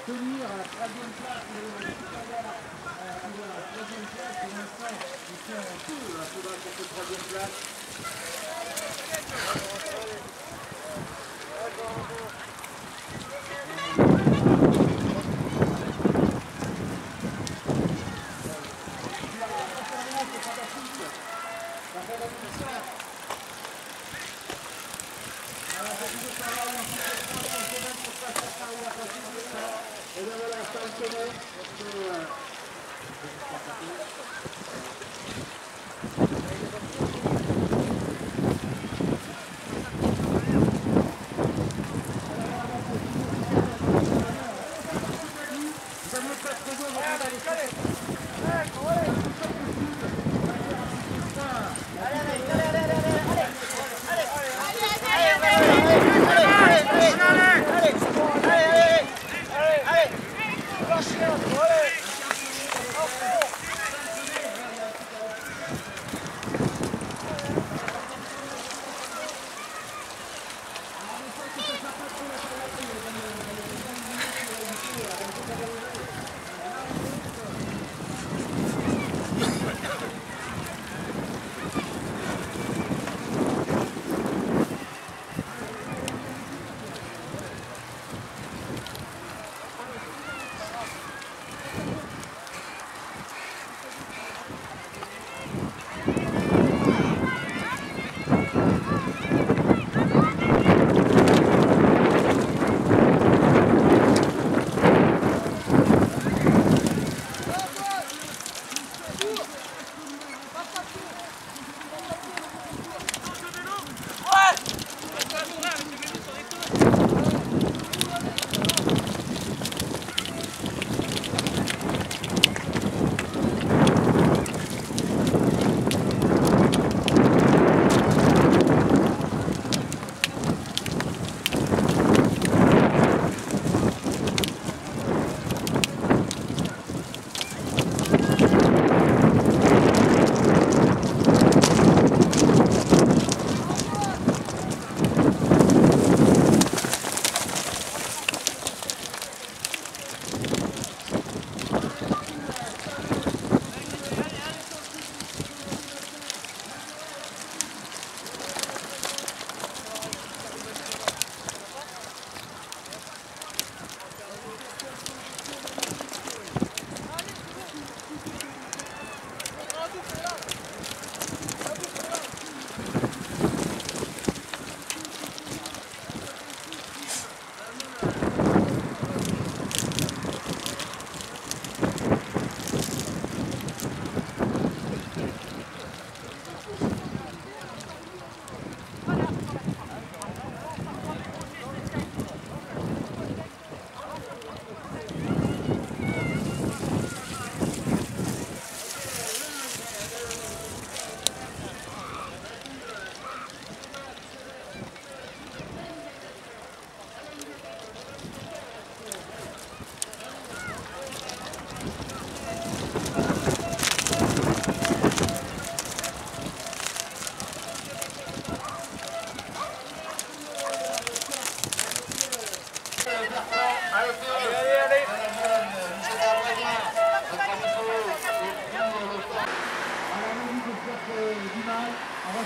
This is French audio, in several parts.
Tenir à la troisième place, pour l'instant, ils sont en feu pour cette troisième place. Et bien voilà, ça le connaît.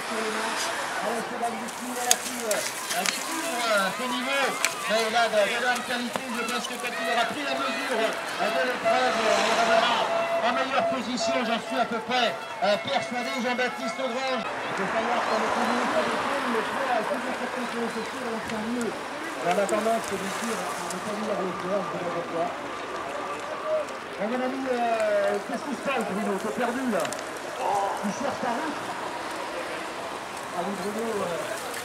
sur les mains. Allez, cheval du coup, à la fille, ce niveau. Mais il a déjà une qualité, je pense que quand il aura pris la mesure de l'épreuve, on reverra en meilleure position, j'en suis à peu près persuadé. Jean-Baptiste Augrange. Il faut savoir qu'on est connu sur les tours, le choix a toujours certaines sur les chaussures, donc c'est mieux. En attendant, c'est bien sûr, on ne peut pas lire le choix, je ne sais pas quoi. Mon ami, qu'est-ce qui se passe, Bruno? T'es perdu là? Tu cherches ta route? Allez, Bruno,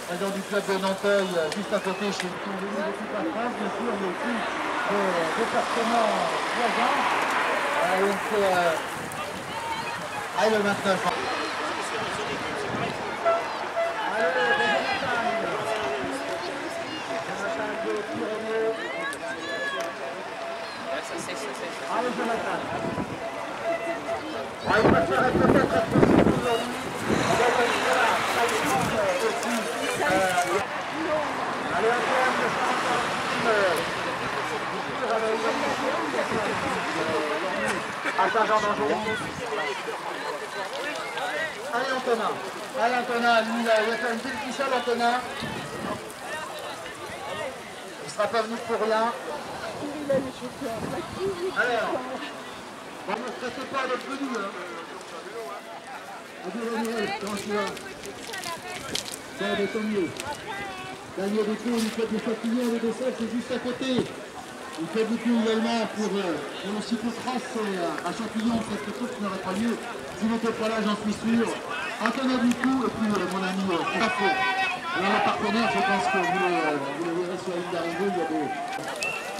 président du club de Nanteuil, juste à côté chez le Tour de toute la France, bien sûr, mais aussi le département voisin. Donc, allez, le 29. Allez, Jonathan. Il préférait peut-être être plus aujourd'hui. Allez, Antoine, à Saint-Jean-d'Angers. Allez, Antonin. Allez, Antonin, lui, il a fait une belle ficelle, Antonin. Il ne sera pas venu pour rien. Alors, ne stressez pas d'être venu, hein. Adieu, Daniel, comment tu vas? Ça va, tant mieux. Daniel Déco, il fait des Châtillons, le dessert, c'est juste à côté. Il fait beaucoup également pour le cyclocross à Châtillon, cette course n'aurait pas lieu. S'il n'était pas là, j'en suis sûr. Antonin Ducou, et puis mon ami François. Alors, le partenaire, je pense que vous le verrez sur la ligne d'arrivée, il y a des...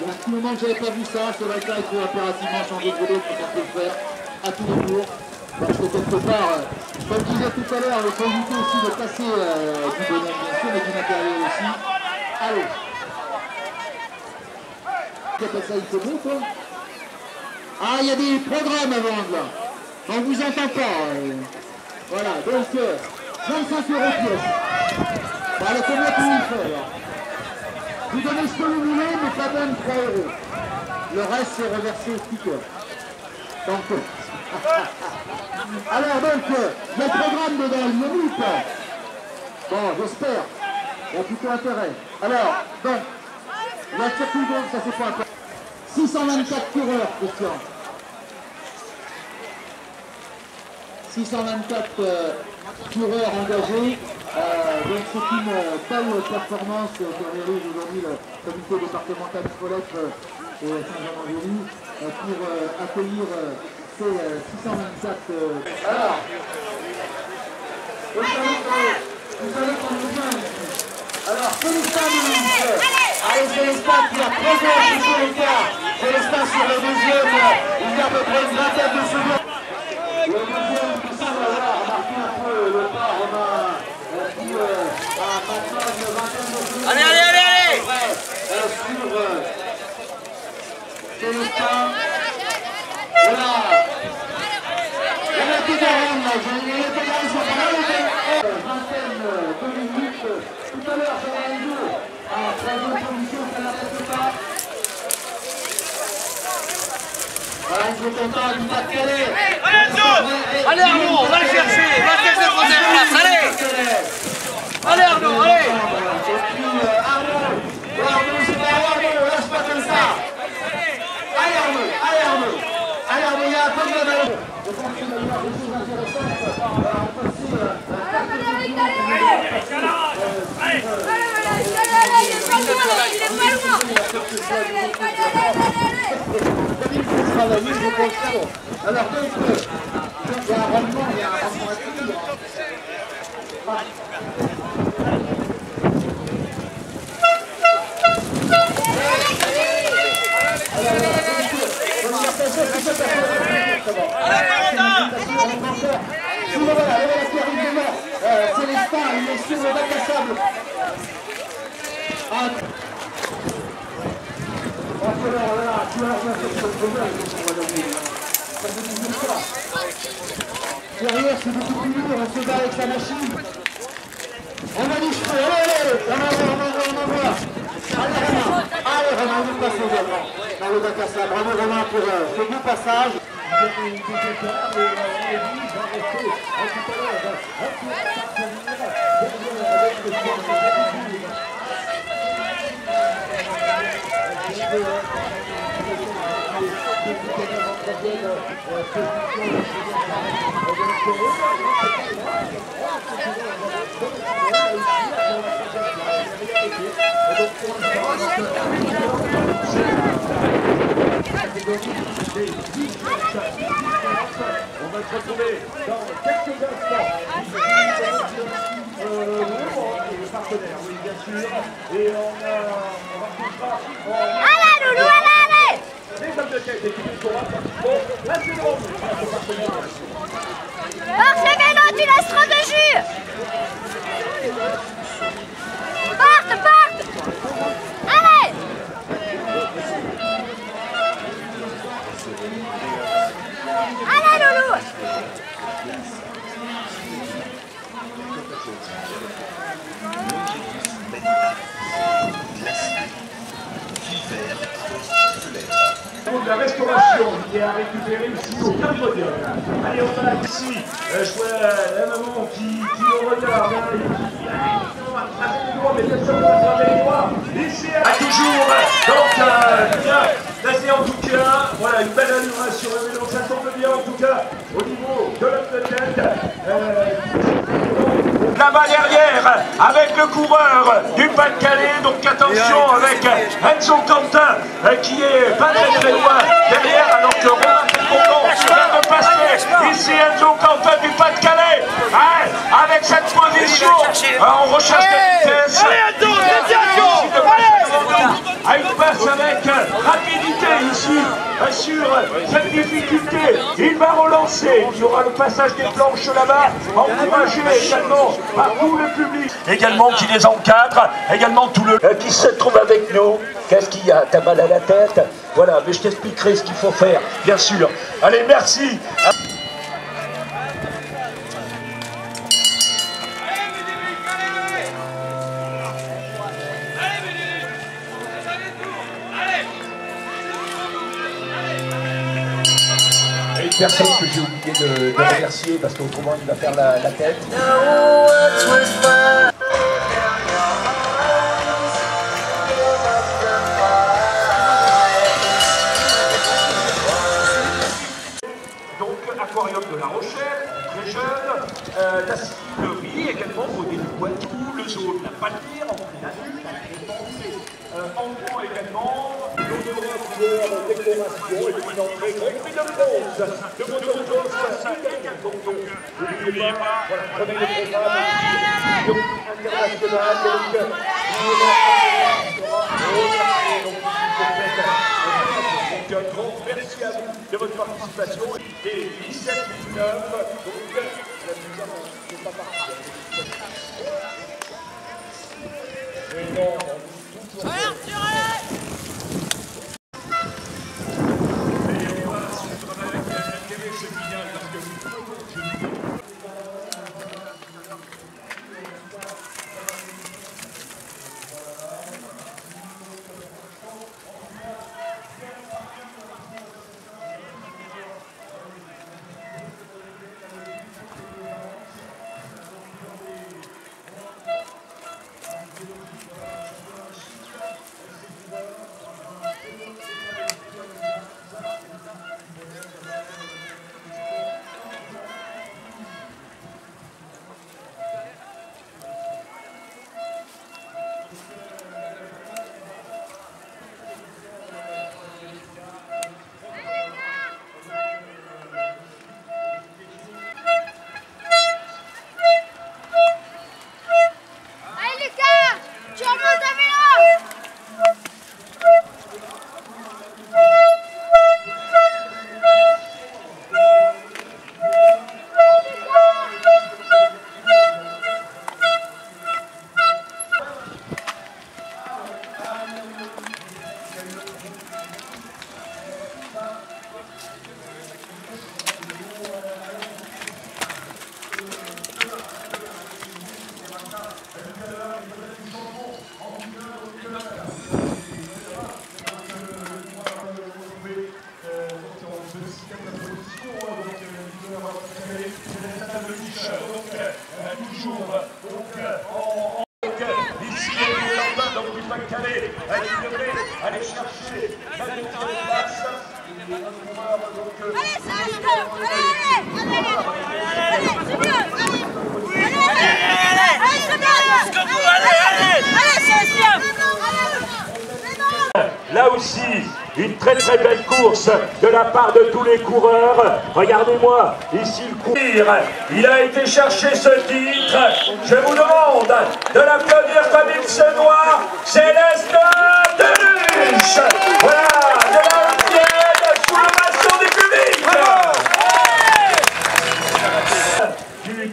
Il y a un petit moment que je n'avais pas vu ça, c'est vrai que là il faut impérativement changer de vélo pour qu'on peut le faire à tous les jours. Parce que quelque part, comme je disais tout à l'heure, il faut éviter aussi de passer du bonheur bien sûr, mais du matériel aussi. Allez. Qu'appelle ça, il faut bon quoi? Ah, il y a des programmes à vendre là. On ne vous entend pas. Voilà, donc 25 € pièce. Allez, combien tu lui fais là? Vous donnez ce que vous voulez, mais pas même 3 €. Le reste, c'est reversé au sticker. Donc, alors, donc, le programme dedans, il menu ou pas? Bon, j'espère. Il y a plutôt intérêt. Alors, donc, la circuit, donc, ça c'est pas un peu. 624 coureurs, Christian. 624 coureurs engagés. Donc c'est une belle performance que réalise aujourd'hui le comité départemental Spolètre et Saint-Jean-d'Angély pour accueillir ces 624. Alors, vous savez qu'on nous vient ici. Alors, Célestin allez, Célestin qui a 13 heures sur l'écart. Célestin sur le deuxième, il y a à peu près une vingtaine de secondes. Le deuxième qui semble avoir marqué un peu le pas, Romain. Allez, allez, allez, allez! Sur Célestin. Voilà. Il y a tout à l'heure, là. Il y a tout à l'heure, ils sont pas là, vingtaine de minutes. Tout à l'heure, ça va aller dur. En troisième position, ça n'apporte pas. Voilà, ils sont contents du Pas-de-Calais. Allez Arnaud, va le chercher, va chercher la troisième place, allez! Allez Arnaud, allez! Et puis Arnaud, c'est pas Arnaud, lâche pas comme ça! Allez Arnaud, allez Arnaud! Allez Arnaud, il y a un peu de mal. Je pense qu'il va y avoir des choses intéressantes. Travailler, je pense que alors donc, il y a un rendement, il y a un rendement équilibre. Célestin, il est sur le bac à sable. Derrière, c'est beaucoup plus lourd, on se bat avec sa machine. On va du cheveu, allez, on envoie. Allez, Romain, vous passez également dans le bac à sable. Bravo Romain pour ce beau passage. On va se retrouver dans quelques instants. Les partenaires, oui, bien sûr. Et on racontera. Allez, Loulou, allez! Les hommes de tête et qui nous aura pratiquement la seconde. Porte le vélo, tu laisses trop de jus! Porte! Allez! Allez, Loulou! La restauration qui est à récupérer ici au Cap Moderne. Allez, on va ici. Je vois la maman qui nous regarde. Ici, toujours. Donc, bien placé en tout cas. Voilà, une belle allure sur le vélo. Ça tombe bien en tout cas au niveau de l'homme de tête. Là-bas derrière, avec le coureur du Pas-de-Calais, donc attention avec Enzo Quentin qui est pas très loin derrière, alors que Romain Condon vient de passer. Ici Enzo Quentin du Pas-de-Calais, avec cette position, on recherche la vitesse. À une passe avec rapidité ici sur cette difficulté. Il va relancer, il y aura le passage des planches là-bas, encouragé également par tout le public. Également qui les encadre, également tout le... qui se trouve avec nous. Qu'est-ce qu'il y a? T'as mal à la tête? Voilà, mais je t'expliquerai ce qu'il faut faire, bien sûr. Allez, merci. Personne que j'ai oublié de remercier parce qu'autrement il va faire la tête. Donc aquarium de La Rochelle, très jeune, la cidrerie également, Baudet du Poitou, le zoo de la Palmyre, en adulte, en grand également. Décoration et puis d'entrée, Grand Prix de France, de motocross, donc n'oubliez pas, voilà, prenez le programme international, donc un grand merci à vous de votre participation, et 17 19, donc la mise n'est pas partie. Et non, Allez chercher la deuxième place. là aussi, une très très belle course de la part de tous les coureurs. Regardez-moi, ici le coureur, il a été chercher ce titre. Je vous demande de l'applaudir comme il se doit. Céleste Deluche. Voilà, de la Haute-Vienne, sous l'ovation du public.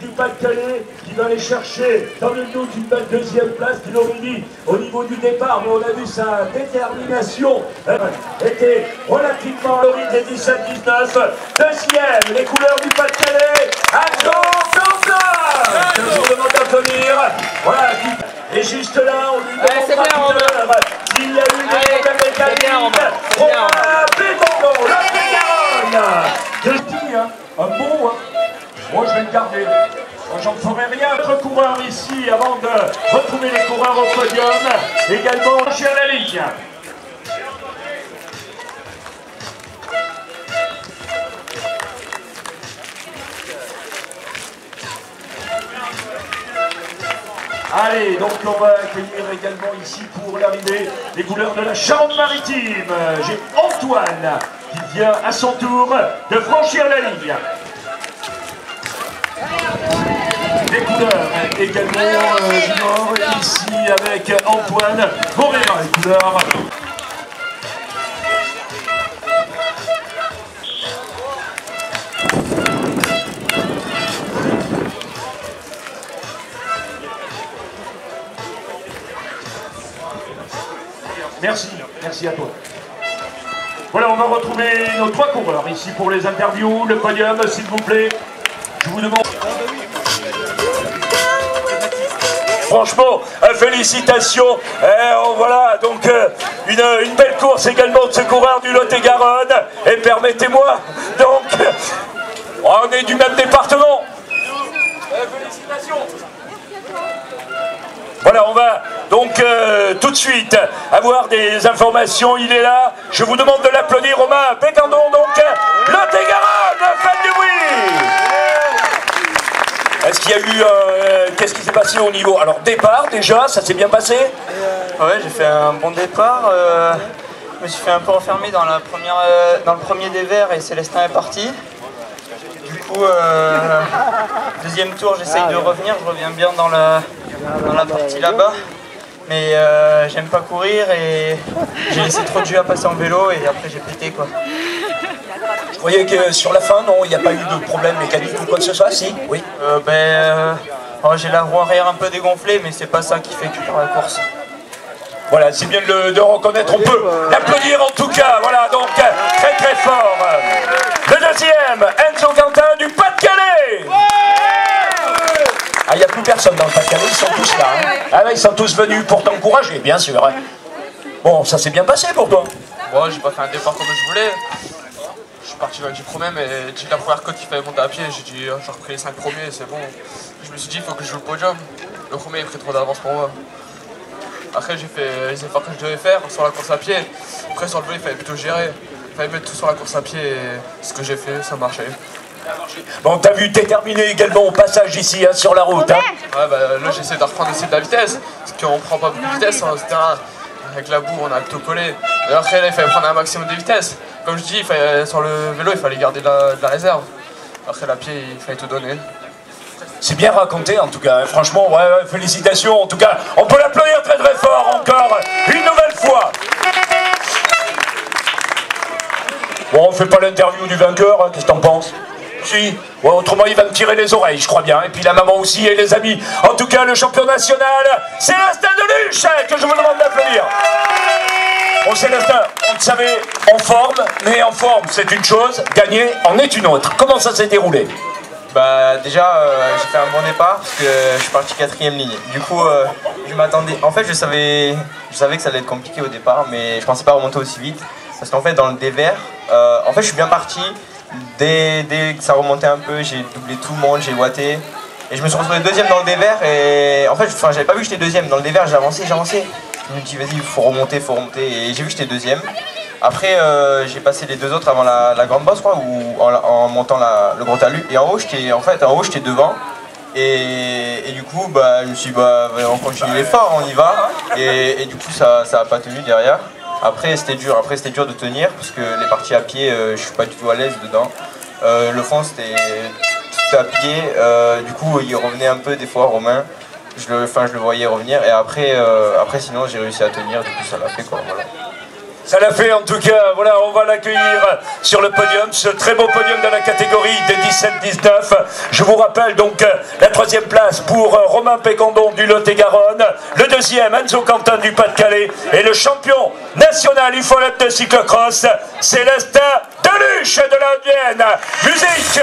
Du Pas-de-Calais qui va aller chercher dans le doute une belle deuxième place qu'il aurait dit au niveau du départ, mais on a vu sa détermination était relativement au rythme des 17-19. Deuxième, les couleurs du Pas-de-Calais, Anton Quentin, que je vous demande d'applaudir. Voilà, et juste là, on lui demandera tout à l'heure s'il y a eu des problèmes mécaniques. Romain Pétendon, le Garonne. Je dis, un bon, moi je vais le garder. J'en ferai rien. Notre coureur ici, avant de retrouver les coureurs au podium, également chez la ligne. Allez, donc on va accueillir également ici pour l'arrivée les couleurs de la Charente-Maritime. J'ai Antoine qui vient à son tour de franchir la ligne. Les couleurs également junior ici avec Antoine Moréra, les couleurs. Merci à toi. Voilà, on va retrouver nos trois coureurs ici pour les interviews, le podium s'il vous plaît. Je vous demande... Franchement, félicitations. Voilà, donc une belle course également de ce coureur du Lot-et-Garonne. Et permettez-moi, donc, on est du même département. Félicitations. Voilà, on va donc tout de suite avoir des informations. Il est là. Je vous demande de l'applaudir, Romain Pétendon, donc Lot-et-Garonne, faites du bruit. Est-ce qu'il y a eu... qu'est-ce qui s'est passé au niveau... Alors, départ, déjà, ça s'est bien passé? Ouais, j'ai fait un bon départ. Je me suis fait un peu enfermer dans le premier des verts et Célestin est parti. Du coup, deuxième tour, j'essaye de revenir. Je reviens bien dans la partie là-bas. Mais j'aime pas courir et j'ai laissé trop de jus à passer en vélo et après j'ai pété, quoi. Je croyais que sur la fin, non, il n'y a pas eu de problème mécanique ou quoi que ce soit, si? Oui. J'ai la roue arrière un peu dégonflée, mais c'est pas ça qui fait que je perds la course. Voilà, c'est bien de reconnaître, on peut l'applaudir en tout cas, voilà, donc très très fort. Le deuxième, Enzo Quentin du Pas-de-Calais. Ah, il n'y a plus personne dans le Pas-de-Calais, ils sont tous là. Hein. Ah ouais, ils sont tous venus pour t'encourager, bien sûr. Hein. Bon, ça s'est bien passé pour toi? Bon, j'ai pas fait un départ comme je voulais. Je suis parti du premier, mais j'ai la première côte qu'il fallait monter à pied. J'ai dit, j'ai repris les 5 premiers, c'est bon. Je me suis dit, il faut que je joue le podium. Le premier, il a pris trop d'avance pour moi. Après, j'ai fait les efforts que je devais faire sur la course à pied. Après, sur le vélo, il fallait plutôt gérer. Il fallait mettre tout sur la course à pied et ce que j'ai fait, ça marchait. Bon, t'as vu, t'es terminé également au passage ici, hein, sur la route. Hein. Ouais, là, j'essaie de reprendre aussi de la vitesse. Parce qu'on prend pas beaucoup de vitesse sur ce terrain. Avec la boue, on a tout collé. Et après, là, il fallait prendre un maximum de vitesse. Comme je dis, sur le vélo, il fallait garder de la réserve. Après, la pied, il fallait tout donner. C'est bien raconté en tout cas, hein. Franchement, ouais, félicitations en tout cas. On peut l'applaudir très très fort encore, une nouvelle fois. Bon, on fait pas l'interview du vainqueur, hein. Qu'est-ce que t'en penses? Si, ouais, autrement il va me tirer les oreilles, je crois bien. Et puis la maman aussi et les amis. En tout cas, le champion national, Célestin Deluche, que je vous demande d'applaudir. Bon, Célestin, on le savait, en forme, mais en forme c'est une chose, gagner en est une autre. Comment ça s'est déroulé? Bah déjà j'ai fait un bon départ parce que je suis parti 4ème ligne. Du coup je m'attendais. En fait je savais que ça allait être compliqué au départ, mais je pensais pas remonter aussi vite. Parce qu'en fait dans le dévers, en fait je suis bien parti. Dès que ça remontait un peu, j'ai doublé tout le monde, j'ai watté. Et je me suis retrouvé deuxième dans le dévers et en fait j'avais pas vu que j'étais deuxième. Dans le dévers j'ai avancé. Je me dis vas-y faut remonter et j'ai vu que j'étais deuxième. Après j'ai passé les deux autres avant la grande bosse, quoi, ou en montant le gros talus. Et en haut j'étais devant. Et du coup bah, je me suis dit bah, on continue l'effort, on y va. Et du coup ça a pas tenu derrière. Après c'était dur de tenir parce que les parties à pied, je suis pas du tout à l'aise dedans. Le fond c'était tout à pied, du coup il revenait un peu des fois Romain. Je le voyais revenir et après sinon j'ai réussi à tenir, du coup ça l'a fait quoi, voilà. Ça l'a fait en tout cas, voilà, on va l'accueillir sur le podium, ce très beau podium dans la catégorie des 17-19. Je vous rappelle donc la 3e place pour Romain Pécandon du Lot-et-Garonne, le 2e Enzo Quentin du Pas-de-Calais et le champion national UFOLEP de cyclocross, Célestin Deluche de la Haute-Vienne. Musique.